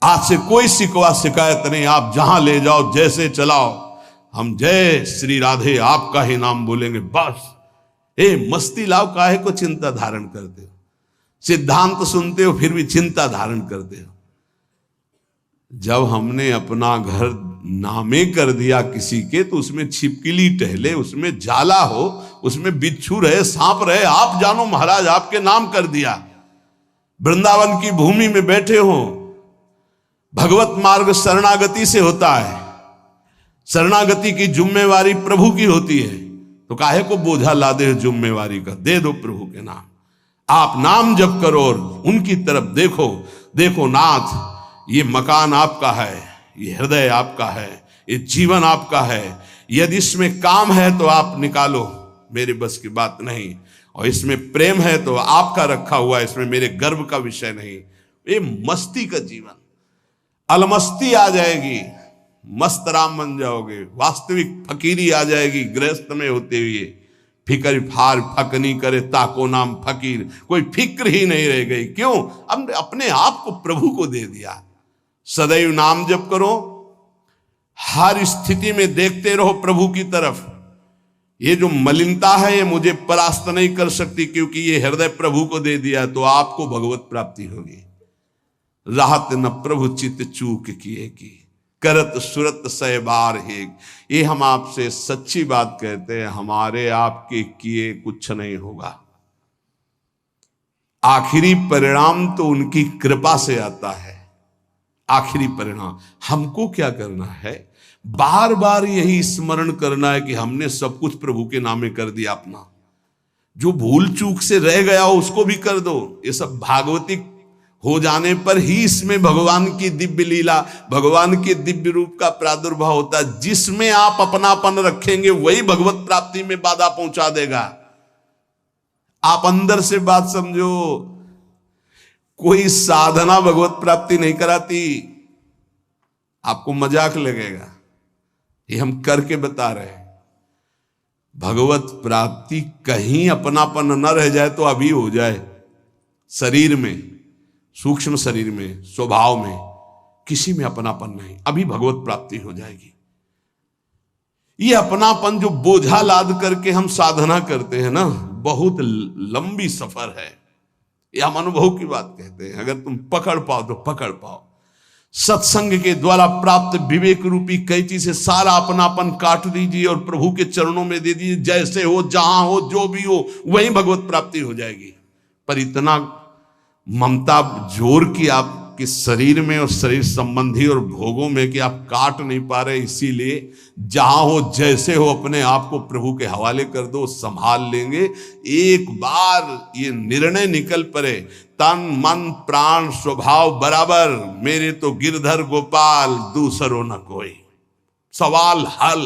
आज से कोई शिकवा शिकायत नहीं, आप जहां ले जाओ जैसे चलाओ, हम जय श्री राधे आपका ही नाम बोलेंगे बस। मस्ती लाओ, काहे को चिंता धारण करते हो? सिद्धांत सुनते हो फिर भी चिंता धारण करते हो। जब हमने अपना घर नामे कर दिया किसी के, तो उसमें छिपकली टहले, उसमें जाला हो, उसमें बिच्छू रहे, सांप रहे, आप जानो महाराज, आपके नाम कर दिया। वृंदावन की भूमि में बैठे हो, भगवत मार्ग शरणागति से होता है, शरणागति की जिम्मेवारी प्रभु की होती है, तो काहे को बोझा लादे जिम्मेवारी का? दे दो प्रभु के नाम, आप नाम जप करो और उनकी तरफ देखो। देखो नाथ, ये मकान आपका है, ये हृदय आपका है, ये जीवन आपका है, यदि इसमें काम है तो आप निकालो, मेरे बस की बात नहीं, और इसमें प्रेम है तो आपका रखा हुआ है, इसमें मेरे गर्व का विषय नहीं। ये मस्ती का जीवन, अलमस्ती आ जाएगी, मस्त राम बन जाओगे, वास्तविक फकीरी आ जाएगी गृहस्थ में होते हुए। फिकर फार फकनी करे ताको नाम फकीर, कोई फिक्र ही नहीं रह गई। क्यों? हमने अपने आप को प्रभु को दे दिया। सदैव नाम जप करो, हर स्थिति में देखते रहो प्रभु की तरफ। ये जो मलिनता है ये मुझे परास्त नहीं कर सकती, क्योंकि ये हृदय प्रभु को दे दिया, तो आपको भगवत प्राप्ति होगी। राहत न प्रभु चित चूक किए की, करत सुरत सय बार हेग। ये हम आपसे सच्ची बात कहते हैं, हमारे आपके किए कुछ नहीं होगा। आखिरी परिणाम तो उनकी कृपा से आता है। आखिरी परिणाम हमको क्या करना है? बार बार यही स्मरण करना है कि हमने सब कुछ प्रभु के नामे कर दिया अपना। जो भूल चूक से रह गया हो उसको भी कर दो। ये सब भागवतिक हो जाने पर ही इसमें भगवान की दिव्य लीला, भगवान के दिव्य रूप का प्रादुर्भाव होता है। जिसमें आप अपनापन रखेंगे वही भगवत प्राप्ति में बाधा पहुंचा देगा। आप अंदर से बात समझो, कोई साधना भगवत प्राप्ति नहीं कराती। आपको मजाक लगेगा, ये हम करके बता रहे हैं। भगवत प्राप्ति कहीं अपनापन न रह जाए तो अभी हो जाए। शरीर में, सूक्ष्म शरीर में, स्वभाव में, किसी में अपनापन नहीं, अभी भगवत प्राप्ति हो जाएगी। ये अपनापन जो बोझा लाद करके हम साधना करते हैं ना, बहुत लंबी सफर है। ये हम अनुभव की बात कहते हैं। अगर तुम पकड़ पाओ तो पकड़ पाओ। सत्संग के द्वारा प्राप्त विवेक रूपी कैंची से सारा अपनापन काट दीजिए और प्रभु के चरणों में दे दीजिए। जैसे हो, जहां हो, जो भी हो, वही भगवत प्राप्ति हो जाएगी। पर इतना ममता जोर की आपके शरीर में और शरीर संबंधी और भोगों में कि आप काट नहीं पा रहे। इसीलिए जहां हो, जैसे हो, अपने आप को प्रभु के हवाले कर दो, संभाल लेंगे। एक बार ये निर्णय निकल पड़े, तन मन प्राण स्वभाव बराबर, मेरे तो गिरधर गोपाल दूसरो न कोई। सवाल हल,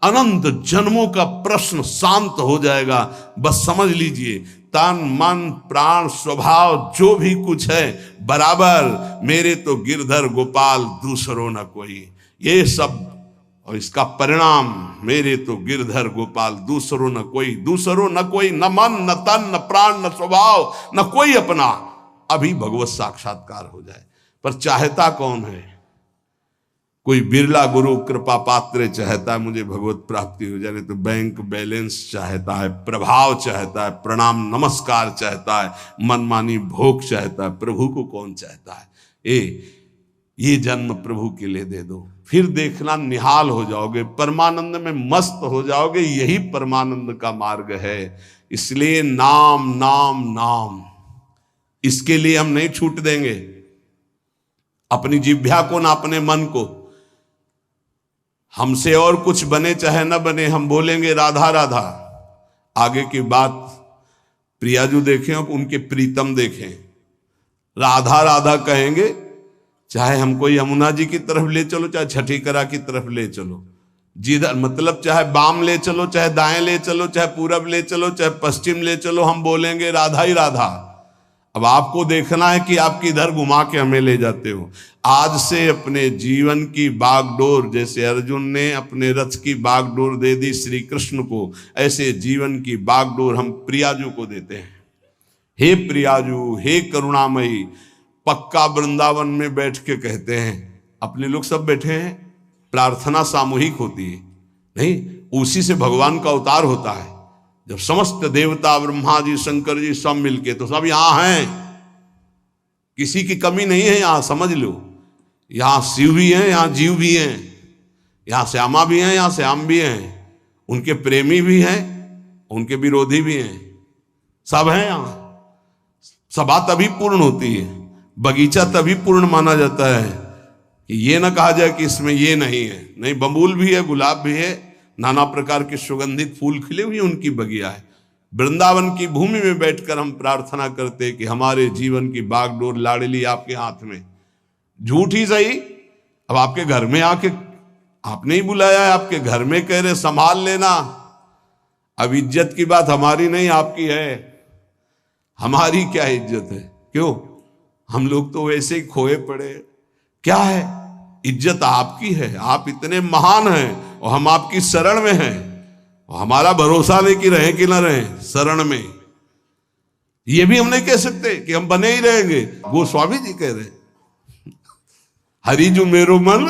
अनंत जन्मों का प्रश्न शांत हो जाएगा। बस समझ लीजिए, तन मन प्राण स्वभाव जो भी कुछ है बराबर, मेरे तो गिरधर गोपाल दूसरो न कोई। ये सब और इसका परिणाम, मेरे तो गिरधर गोपाल दूसरो न कोई। दूसरो न कोई, न मन न तन न प्राण न स्वभाव न कोई अपना। अभी भगवत साक्षात्कार हो जाए। पर चाहता कौन है? कोई बिरला गुरु कृपा पात्र चाहता है मुझे भगवत प्राप्ति हो जाए, तो बैंक बैलेंस चाहता है, प्रभाव चाहता है, प्रणाम नमस्कार चाहता है, मनमानी भोग चाहता है। प्रभु को कौन चाहता है? ये जन्म प्रभु के लिए दे दो, फिर देखना निहाल हो जाओगे, परमानंद में मस्त हो जाओगे। यही परमानंद का मार्ग है। इसलिए नाम नाम नाम, इसके लिए हम नहीं छूट देंगे अपनी जिह्वा को ना अपने मन को। हमसे और कुछ बने चाहे न बने, हम बोलेंगे राधा राधा। आगे की बात प्रियाजू देखें और उनके प्रीतम देखें, राधा राधा कहेंगे। चाहे हमको यमुना जी की तरफ ले चलो, चाहे छठीकरा की तरफ ले चलो, जिधर मतलब चाहे बाम ले चलो, चाहे दाएं ले चलो, चाहे पूरब ले चलो, चाहे पश्चिम ले चलो, हम बोलेंगे राधा ही राधा। अब आपको देखना है कि आप किधर घुमा के हमें ले जाते हो। आज से अपने जीवन की बागडोर, जैसे अर्जुन ने अपने रथ की बागडोर दे दी श्री कृष्ण को, ऐसे जीवन की बागडोर हम प्रियाजू को देते हैं। हे प्रियाजू, हे करुणामयी, पक्का वृंदावन में बैठ के कहते हैं, अपने लोग सब बैठे हैं, प्रार्थना सामूहिक होती है, नहीं, उसी से भगवान का अवतार होता है। जब समस्त देवता, ब्रह्मा जी, शंकर जी सब मिलके, तो सब यहां हैं, किसी की कमी नहीं है यहां, समझ लो। यहां शिव भी हैं, यहां जीव भी हैं, यहां श्यामा भी हैं, यहां श्याम भी हैं, उनके प्रेमी भी हैं, उनके विरोधी भी हैं, सब हैं यहां। सभा तभी पूर्ण होती है, बगीचा तभी पूर्ण माना जाता है कि ये ना कहा जाए कि इसमें ये नहीं है। नहीं, बबूल भी है, गुलाब भी है, नाना प्रकार के सुगंधित फूल खिले हुए उनकी बगिया है। वृंदावन की भूमि में बैठकर हम प्रार्थना करते कि हमारे जीवन की बागडोर लाडली आपके हाथ में। झूठ ही सही, अब आपके घर में आके आपने ही बुलाया है, आपके घर में कह रहे संभाल लेना। अब इज्जत की बात हमारी नहीं, आपकी है। हमारी क्या इज्जत है? क्यों? हम लोग तो वैसे ही खोए पड़े। क्या है? इज्जत आपकी है, आप इतने महान हैं और हम आपकी शरण में हैं, और हमारा भरोसा नहीं कि रहे कि ना रहे शरण में। ये भी हम नहीं कह सकते कि हम बने ही रहेंगे। गोस्वामी जी कह रहे, हरि जो मेरो मन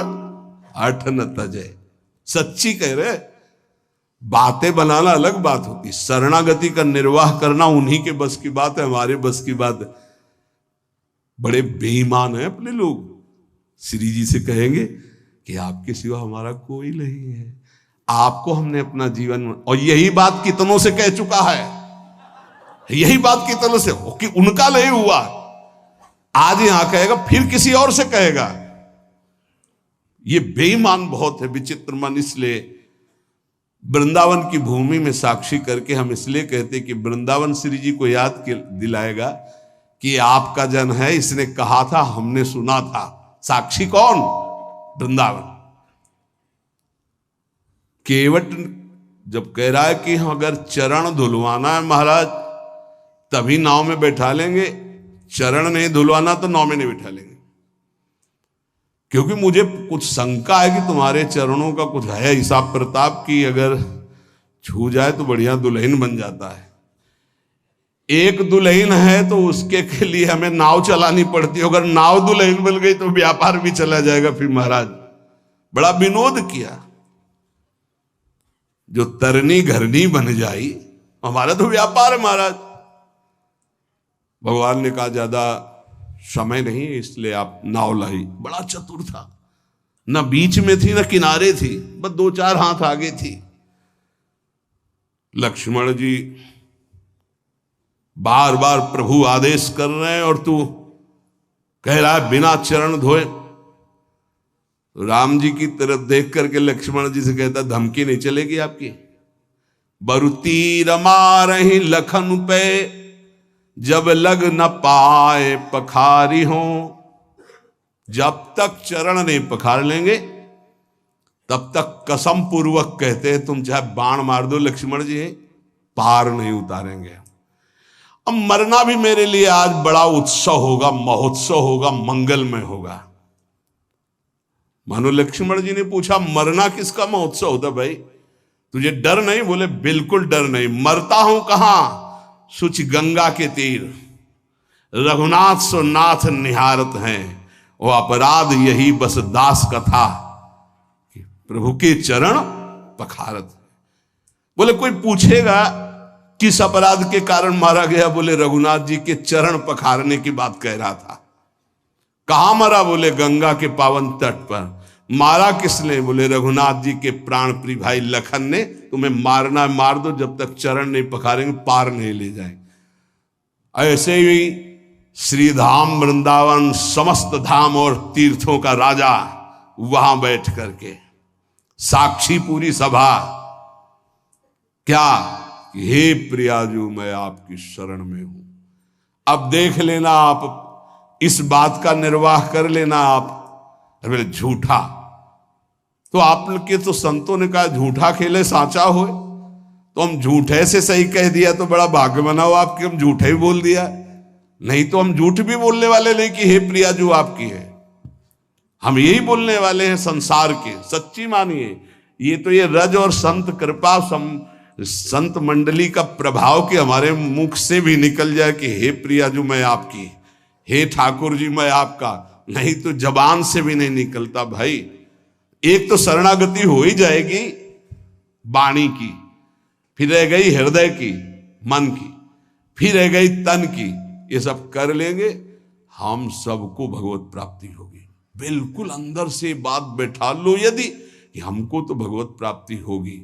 अठ न तजय। सच्ची कह रहे, बातें बनाना अलग बात होती, शरणागति का निर्वाह करना उन्हीं के बस की बात है, हमारे बस की बात है। बड़े बेईमान हैं अपने लोग। श्री जी से कहेंगे कि आपके सिवा हमारा कोई नहीं है, आपको हमने अपना जीवन, और यही बात कितनों से कह चुका है, यही बात कितनों से कि उनका नहीं हुआ, आज यहां कहेगा, फिर किसी और से कहेगा। ये बेईमान बहुत है, विचित्र मन। इसलिए वृंदावन की भूमि में साक्षी करके हम इसलिए कहते कि वृंदावन श्री जी को याद दिलाएगा कि आपका जन है, इसने कहा था, हमने सुना था। साक्षी कौन? वृंदावन। केवट जब कह रहा है कि अगर चरण धुलवाना है महाराज तभी नाव में बैठा लेंगे, चरण नहीं धुलवाना तो नाव में नहीं बैठा लेंगे, क्योंकि मुझे कुछ शंका है कि तुम्हारे चरणों का कुछ है हिसाब प्रताप की, अगर छू जाए तो बढ़िया दुल्हन बन जाता है। एक दुल्हन है तो उसके के लिए हमें नाव चलानी पड़ती है, अगर नाव दुल्हन बन गई तो व्यापार भी चला जाएगा। फिर महाराज बड़ा विनोद किया, जो तरनी घरनी बन जाई, हमारा तो व्यापार है महाराज। भगवान ने कहा ज्यादा समय नहीं है, इसलिए आप नाव लाई। बड़ा चतुर था, न बीच में थी न किनारे थी, बस 2-4 हाथ आगे थी। लक्ष्मण जी बार बार प्रभु आदेश कर रहे हैं और तू कह रहा है बिना चरण धोए। राम जी की तरफ देख करके लक्ष्मण जी से कहता, धमकी नहीं चलेगी आपकी। बरुती रमा रही लखन पे, जब लग न पाए पखारी हो। जब तक चरण नहीं पखार लेंगे तब तक कसम पूर्वक कहते हैं, तुम चाहे बाण मार दो लक्ष्मण जी, पार नहीं उतारेंगे। अब मरना भी मेरे लिए आज बड़ा उत्सव होगा, महोत्सव होगा, मंगलमय होगा। मानो लक्ष्मण जी ने पूछा, मरना किसका महोत्सव होता भाई? तुझे डर नहीं? बोले बिल्कुल डर नहीं। मरता हूं कहां? सुच गंगा के तीर, रघुनाथ सो नाथ निहारत हैं, वो अपराध यही बस दास कथा, प्रभु के चरण पखारत। बोले कोई पूछेगा किस अपराध के कारण मारा गया? बोले रघुनाथ जी के चरण पखारने की बात कह रहा था। कहां मरा? बोले गंगा के पावन तट पर। मारा किसने? बोले रघुनाथ जी के प्राण प्रिय भाई लखन ने। तुम्हें मारना मार दो, जब तक चरण नहीं पखारेंगे पार नहीं ले जाएंगे। ऐसे ही श्री धाम वृंदावन समस्त धाम और तीर्थों का राजा वहां बैठ करके साक्षी पूरी सभा, क्या हे प्रियाजू मैं आपकी शरण में हूं। अब देख लेना, आप इस बात का निर्वाह कर लेना। आप बोले झूठा, तो आप के तो संतों ने कहा झूठा खेले साचा हो, तो हम झूठे से सही कह दिया तो बड़ा भाग्य बनाओ आपके, हम झूठे ही बोल दिया। नहीं तो हम झूठ भी बोलने वाले नहीं कि हे प्रियाजू आपकी है, हम यही बोलने वाले हैं संसार के। सच्ची मानिए, ये तो ये रज और संत कृपा संत मंडली का प्रभाव कि हमारे मुख से भी निकल जाए कि हे प्रियाजू मैं आपकी, हे ठाकुर जी मैं आपका, नहीं तो जबान से भी नहीं निकलता भाई। एक तो शरणागति हो ही जाएगी वाणी की, फिर रह गई हृदय की, मन की, फिर रह गई तन की। ये सब कर लेंगे, हम सबको भगवत प्राप्ति होगी। बिल्कुल अंदर से बात बैठा लो यदि कि हमको तो भगवत प्राप्ति होगी,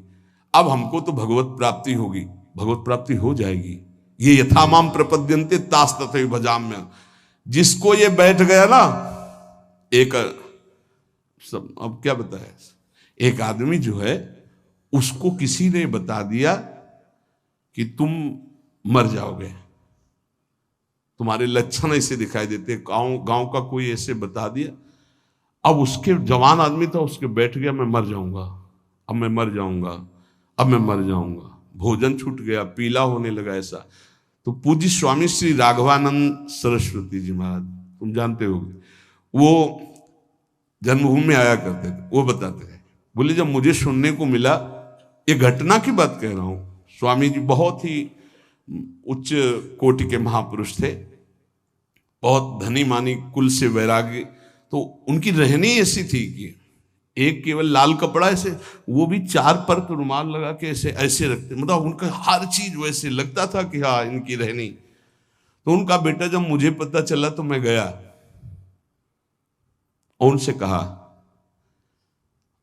अब हमको तो भगवत प्राप्ति होगी, भगवत प्राप्ति हो जाएगी। ये यथा माम प्रपद्यन्ते तास तथैव भजाम्य। जिसको ये बैठ गया ना, एक सब अब क्या बताया, एक आदमी जो है उसको किसी ने बता दिया कि तुम मर जाओगे, तुम्हारे लक्षण ऐसे दिखाई देते, गांव का कोई ऐसे बता दिया। अब उसके जवान आदमी था, उसके बैठ गया मैं मर जाऊंगा, अब मैं मर जाऊंगा, अब मैं मर जाऊंगा। भोजन छूट गया, पीला होने लगा ऐसा। तो पूज्य स्वामी श्री राघवानंद सरस्वती जी महाराज, तुम जानते होगे, वो जन्मभूमि में आया करते थे। वो बताते थे, बोले जब मुझे सुनने को मिला, ये घटना की बात कह रहा हूं, स्वामी जी बहुत ही उच्च कोटि के महापुरुष थे, बहुत धनी मानी कुल से वैरागी। तो उनकी रहनी ऐसी थी कि एक केवल लाल कपड़ा ऐसे, वो भी 4 परत रुमाल लगा के ऐसे ऐसे रखते, मतलब उनका हर चीज वैसे लगता था कि हाँ इनकी रहनी। तो उनका बेटा जब मुझे पता चला तो मैं गया और उनसे कहा,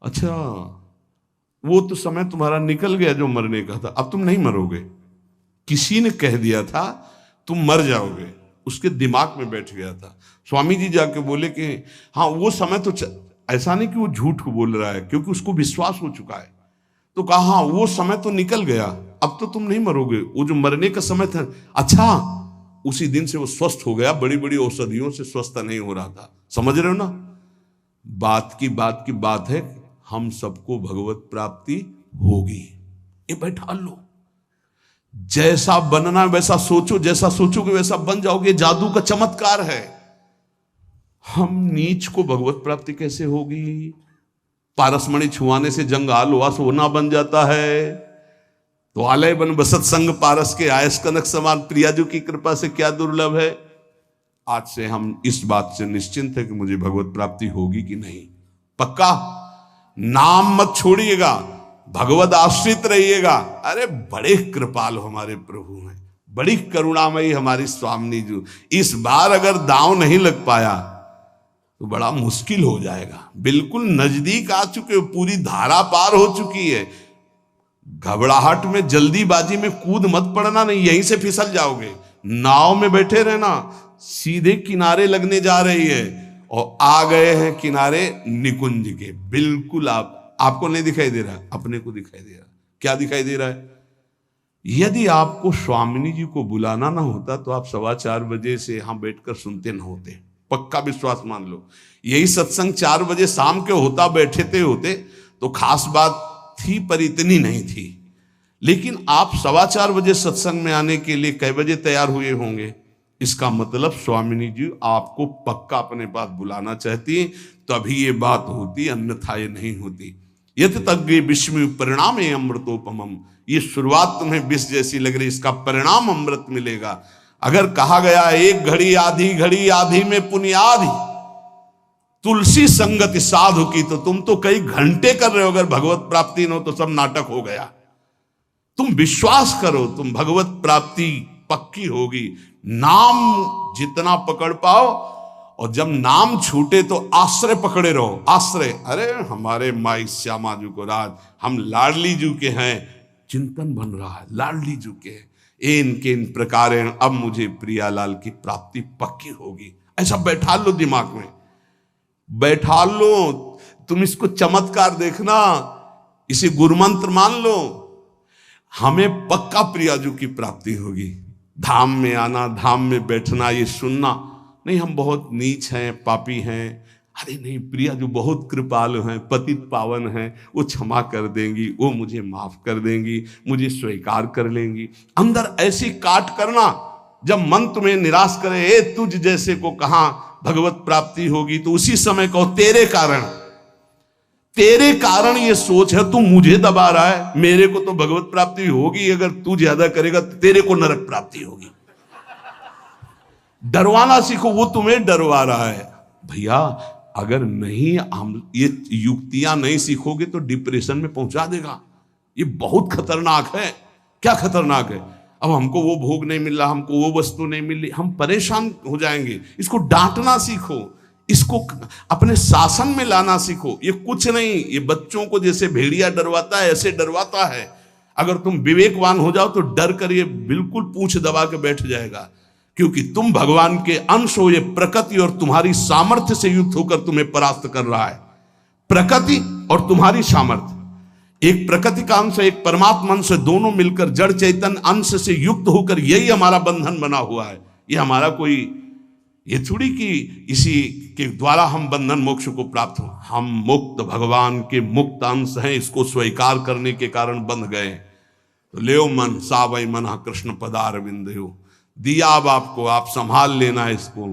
अच्छा वो तो समय तुम्हारा निकल गया जो मरने का था, अब तुम नहीं मरोगे। किसी ने कह दिया था तुम मर जाओगे, उसके दिमाग में बैठ गया था। स्वामी जी जाके बोले कि हाँ वो समय तो ऐसा नहीं कि वो झूठ को बोल रहा है, क्योंकि उसको विश्वास हो चुका है। तो कहा हाँ वो समय तो निकल गया, अब तो तुम नहीं मरोगे, वो जो मरने का समय था। अच्छा, उसी दिन से वो स्वस्थ हो गया, बड़ी बड़ी औषधियों से स्वस्थ नहीं हो रहा था। समझ रहे हो ना, बात की बात है, हम सबको भगवत प्राप्ति होगी। ये बैठा लो, जैसा बनना वैसा सोचो, जैसा सोचोगे वैसा बन जाओगे। जादू का चमत्कार है। हम नीच को भगवत प्राप्ति कैसे होगी? पारसमणि छुआने से जंगाल हुआ सोना बन जाता है। तो आलय बन बसत संग पारस के, आयस कनक समान, प्रियाजू की कृपा से क्या दुर्लभ है। आज से हम इस बात से निश्चिंत है कि मुझे भगवत प्राप्ति होगी कि नहीं। पक्का नाम मत छोड़िएगा, भगवत आश्रित रहिएगा। अरे बड़े कृपाल हमारे प्रभु हैं, बड़ी करुणामयी हमारी स्वामिनी जी। इस बार अगर दांव नहीं लग पाया तो बड़ा मुश्किल हो जाएगा। बिल्कुल नजदीक आ चुके हो, पूरी धारा पार हो चुकी है। घबराहट में जल्दीबाजी में कूद मत पड़ना, नहीं यहीं से फिसल जाओगे। नाव में बैठे रहना, सीधे किनारे लगने जा रही है और आ गए हैं किनारे निकुंज के। बिल्कुल आपको नहीं दिखाई दे रहा, अपने को दिखाई दे रहा। क्या दिखाई दे रहा है? यदि आपको स्वामिनी जी को बुलाना ना होता तो आप 4:15 बजे से यहां बैठकर सुनते ना होते। पक्का विश्वास मान लो। यही सत्संग 4 बजे शाम के होता, बैठे होते तो खास बात थी, पर इतनी नहीं थी। लेकिन आप 4:15 बजे सत्संग में आने के लिए कै बजे तैयार हुए होंगे? इसका मतलब स्वामिनी जी आपको पक्का अपने पास बुलाना चाहती, तभी ये बात होती, अन्यथा ये नहीं होती। यत तज्ञ विस्मय परिणाम अमृतोपमम। ये शुरुआत तुम्हें विष जैसी लग रही, इसका परिणाम अमृत मिलेगा। अगर कहा गया एक घड़ी आधी में पुनियादि तुलसी संगति साधु की, तो तुम तो कई घंटे कर रहे हो। अगर भगवत प्राप्ति न हो तो सब नाटक हो गया। तुम विश्वास करो, तुम भगवत प्राप्ति पक्की होगी। नाम जितना पकड़ पाओ, और जब नाम छूटे तो आश्रय पकड़े रहो। आश्रय, अरे हमारे माई श्यामा जी को राज, हम लाडली जी के हैं, चिंतन बन रहा है लाडली जी के। इनके इन प्रकार अब मुझे प्रियालाल की प्राप्ति पक्की होगी। ऐसा बैठा लो दिमाग में, बैठा लो। तुम इसको चमत्कार देखना, इसे गुरुमंत्र मान लो। हमें पक्का प्रियाजू की प्राप्ति होगी। धाम में आना, धाम में बैठना, ये सुनना नहीं हम बहुत नीच हैं, पापी हैं। अरे नहीं, प्रिया जो बहुत कृपालु हैं, पतित पावन हैं, वो क्षमा कर देंगी, वो मुझे माफ कर देंगी, मुझे स्वीकार कर लेंगी। अंदर ऐसी काट करना, जब मन तुम्हें निराश करे, ए तुझ जैसे को कहां भगवत प्राप्ति होगी, तो उसी समय कहो तेरे कारण ये सोच है, तू मुझे दबा रहा है, मेरे को तो भगवत प्राप्ति होगी। अगर तू ज्यादा करेगा तो तेरे को नरक प्राप्ति होगी। डरवाना सीखो, वो तुम्हें डरवा रहा है। भैया अगर नहीं हम ये युक्तियां नहीं सीखोगे तो डिप्रेशन में पहुंचा देगा। ये बहुत खतरनाक है। क्या खतरनाक है? अब हमको वो भोग नहीं मिल रहा, हमको वो वस्तु नहीं मिल रही, हम परेशान हो जाएंगे। इसको डांटना सीखो, इसको अपने शासन में लाना सीखो। ये कुछ नहीं, ये बच्चों को जैसे भेड़िया डरवाता है ऐसे डरवाता है। अगर तुम विवेकवान हो जाओ तो डर कर ये बिल्कुल पूंछ दबा के बैठ जाएगा, क्योंकि तुम भगवान के अंश हो। ये प्रकृति और तुम्हारी सामर्थ्य से युक्त होकर तुम्हें परास्त कर रहा है। प्रकृति और तुम्हारी सामर्थ्य, एक प्रकृति का अंश, एक परमात्मा अंश, दोनों मिलकर जड़ चैतन अंश से युक्त होकर यही हमारा बंधन बना हुआ है। ये हमारा कोई ये थोड़ी कि इसी के द्वारा हम बंधन मोक्ष को प्राप्त हो। हम मुक्त भगवान के मुक्त अंश हैं, इसको स्वीकार करने के कारण बंध गए। तो ले मन सावई मन कृष्ण पदार विंदयो, दिया अब आपको, आप संभाल लेना इसको।